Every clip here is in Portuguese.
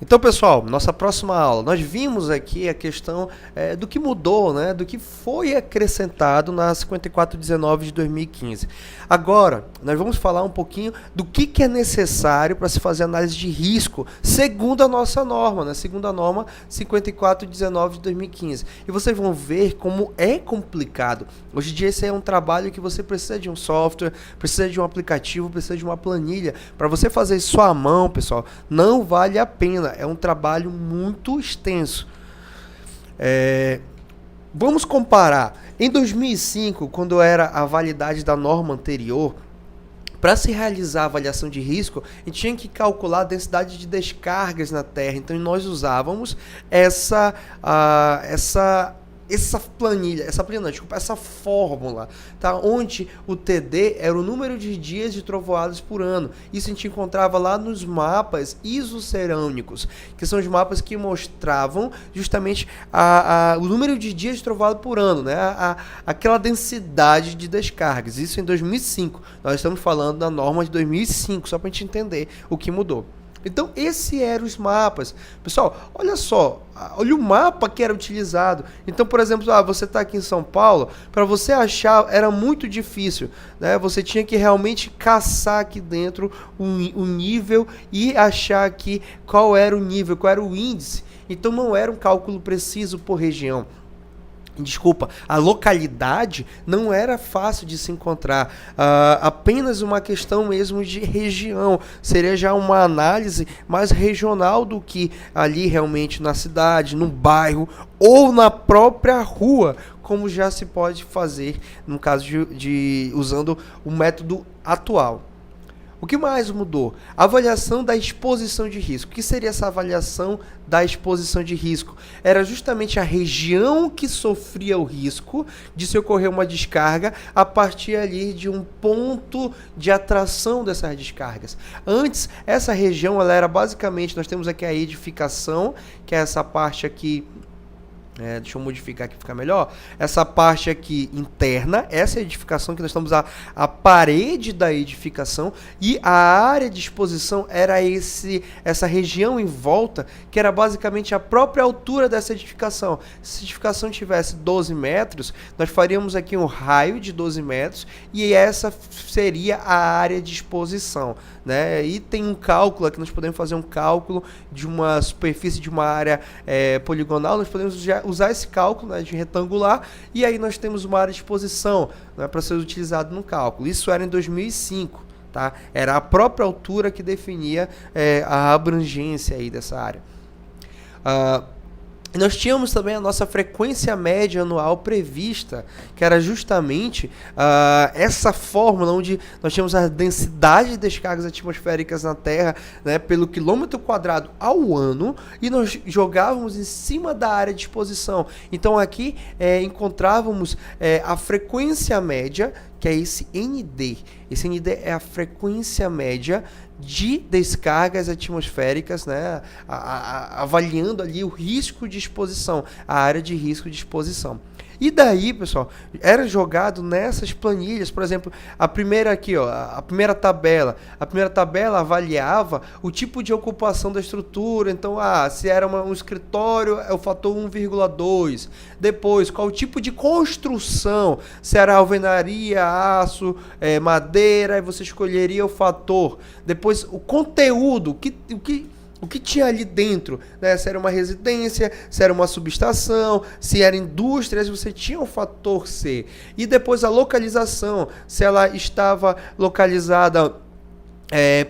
Então, pessoal, nossa próxima aula, nós vimos aqui a questão do que mudou, né, do que foi acrescentado na 5419 de 2015. Agora, nós vamos falar um pouquinho do que é necessário para se fazer análise de risco, segundo a nossa norma, né, segundo a norma 5419 de 2015. E vocês vão ver como é complicado. Hoje em dia, esse é um trabalho que você precisa de um software, precisa de um aplicativo, precisa de uma planilha. Para você fazer isso à mão, pessoal, não vale a pena. É um trabalho muito extenso. Vamos comparar. Em 2005, quando era a validade da norma anterior, para se realizar a avaliação de risco, a gente tinha que calcular a densidade de descargas na Terra. Então, nós usávamos essa planilha, essa fórmula, tá? Onde o TD era o número de dias de trovoadas por ano. Isso a gente encontrava lá nos mapas isocerâmicos, que são os mapas que mostravam justamente o número de dias de trovoada por ano, né? Aquela densidade de descargas. Isso em 2005. Nós estamos falando da norma de 2005, só para a gente entender o que mudou. Então, esses eram os mapas. Pessoal, olha só, olha o mapa que era utilizado. Então, por exemplo, você está aqui em São Paulo, para você achar era muito difícil, né? Você tinha que realmente caçar aqui dentro o nível e achar aqui qual era o nível, qual era o índice. Então, não era um cálculo preciso por região. Desculpa, a localidade não era fácil de se encontrar, apenas uma questão mesmo de região, seria já uma análise mais regional do que ali realmente na cidade, no bairro ou na própria rua, como já se pode fazer no caso usando o método atual. O que mais mudou? A avaliação da exposição de risco. O que seria essa avaliação da exposição de risco? Era justamente a região que sofria o risco de se ocorrer uma descarga a partir ali de um ponto de atração dessas descargas. Antes, essa região ela era basicamente, nós temos aqui a edificação, que é essa parte aqui. Deixa eu modificar aqui para ficar melhor. Essa parte aqui interna, essa edificação que nós estamos a parede da edificação, e a área de exposição era essa região em volta, que era basicamente a própria altura dessa edificação. Se a edificação tivesse 12 metros, nós faríamos aqui um raio de 12 metros e essa seria a área de exposição, né? E tem um cálculo aqui, nós podemos fazer um cálculo de uma superfície de uma área poligonal, nós podemos usar esse cálculo, né, de retangular, e aí nós temos uma área de exposição, né, para ser utilizado no cálculo. Isso era em 2005, tá? Era a própria altura que definia a abrangência aí dessa área. Nós tínhamos também a nossa frequência média anual prevista, que era justamente essa fórmula onde nós tínhamos a densidade de descargas atmosféricas na Terra, né, pelo quilômetro quadrado ao ano, e nós jogávamos em cima da área de exposição. Então aqui encontrávamos a frequência média, que é esse ND. Esse ND é a frequência média de descargas atmosféricas, né, avaliando ali o risco de exposição, a área de risco de exposição. E daí, pessoal, era jogado nessas planilhas, por exemplo, a primeira aqui, ó, a primeira tabela avaliava o tipo de ocupação da estrutura. Então, se era um escritório, é o fator 1,2. Depois, qual o tipo de construção, se era alvenaria, aço, madeira, aí você escolheria o fator. Depois, o conteúdo, o que tinha ali dentro, né? Se era uma residência, se era uma subestação, se era indústrias, você tinha o fator C. E depois a localização, se ela estava localizada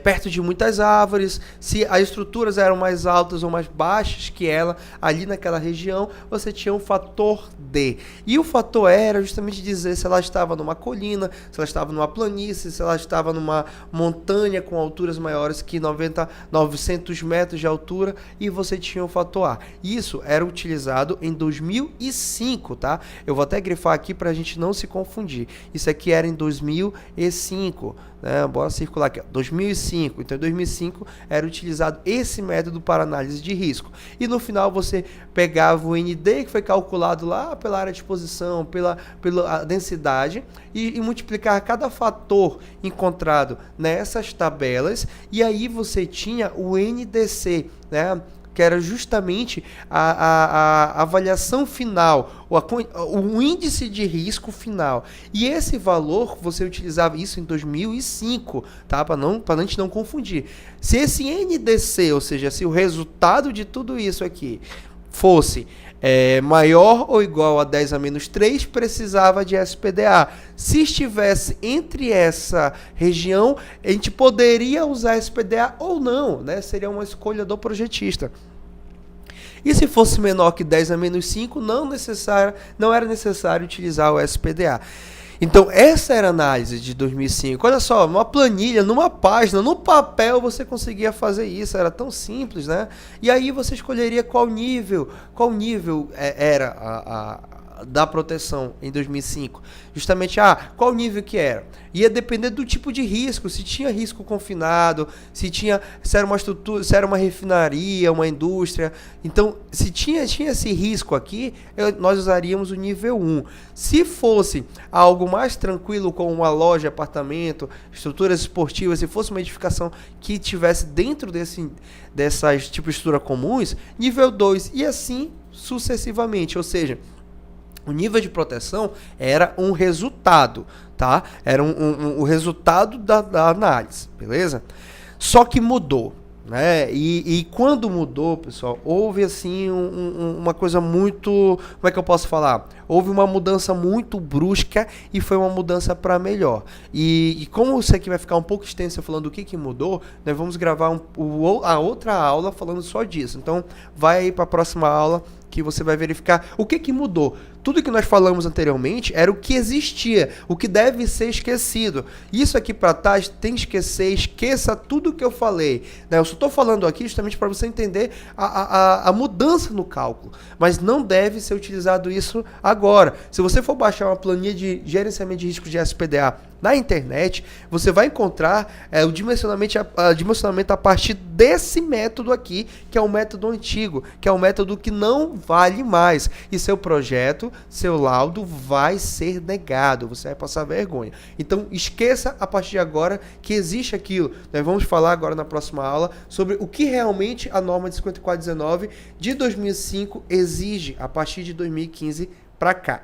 perto de muitas árvores, se as estruturas eram mais altas ou mais baixas que ela, ali naquela região, você tinha um fator D. E o fator E era justamente dizer se ela estava numa colina, se ela estava numa planície, se ela estava numa montanha com alturas maiores que 900 metros de altura, e você tinha o fator A. Isso era utilizado em 2005, tá? Eu vou até grifar aqui para a gente não se confundir. Isso aqui era em 2005, né? Bora circular aqui, ó. 2005. Então, em 2005 era utilizado esse método para análise de risco. E no final você pegava o ND, que foi calculado lá pela área de exposição, pela densidade, e multiplicar cada fator encontrado nessas tabelas, e aí você tinha o NDC, né? Que era justamente a avaliação final, o índice de risco final. E esse valor, você utilizava isso em 2005, tá? Para a gente não confundir. Se esse NDC, ou seja, se o resultado de tudo isso aqui fosse maior ou igual a 10 a menos 3, precisava de SPDA. Se estivesse entre essa região, a gente poderia usar SPDA ou não, né? Seria uma escolha do projetista. E se fosse menor que 10 a menos 5, não era necessário utilizar o SPDA. Então, essa era a análise de 2005. Olha só, numa planilha, numa página, no papel, você conseguia fazer isso. Era tão simples, né? E aí você escolheria qual nível era da proteção em 2005. Justamente, qual nível que era? Ia depender do tipo de risco, se tinha risco confinado, se era uma estrutura, se era uma refinaria, uma indústria. Então, se tinha esse risco aqui, nós usaríamos o nível 1. Se fosse algo mais tranquilo, como uma loja, apartamento, estruturas esportivas, se fosse uma edificação que tivesse dentro dessas tipos de estrutura comuns, nível 2, e assim sucessivamente. Ou seja, o nível de proteção era um resultado, tá? Era o resultado da análise, beleza? Só que mudou, né? E quando mudou, pessoal, houve assim uma coisa muito... Como é que eu posso falar? Houve uma mudança muito brusca e foi uma mudança para melhor. E como isso aqui vai ficar um pouco extenso falando do que mudou, nós vamos gravar a outra aula falando só disso. Então, vai aí para a próxima aula que você vai verificar o que mudou. Tudo que nós falamos anteriormente era o que existia, o que deve ser esquecido. Isso aqui para trás tem que esquecer, esqueça tudo que eu falei. Né? Eu só estou falando aqui justamente para você entender a mudança no cálculo, mas não deve ser utilizado isso agora. Se você for baixar uma planilha de gerenciamento de risco de SPDA na internet, você vai encontrar o dimensionamento a partir desse método aqui, que é o método antigo, que é o método que não vale mais. E seu projeto, seu laudo vai ser negado, você vai passar vergonha. Então, esqueça a partir de agora que existe aquilo. Nós vamos falar agora na próxima aula sobre o que realmente a norma de 5419 de 2005 exige a partir de 2015 para cá.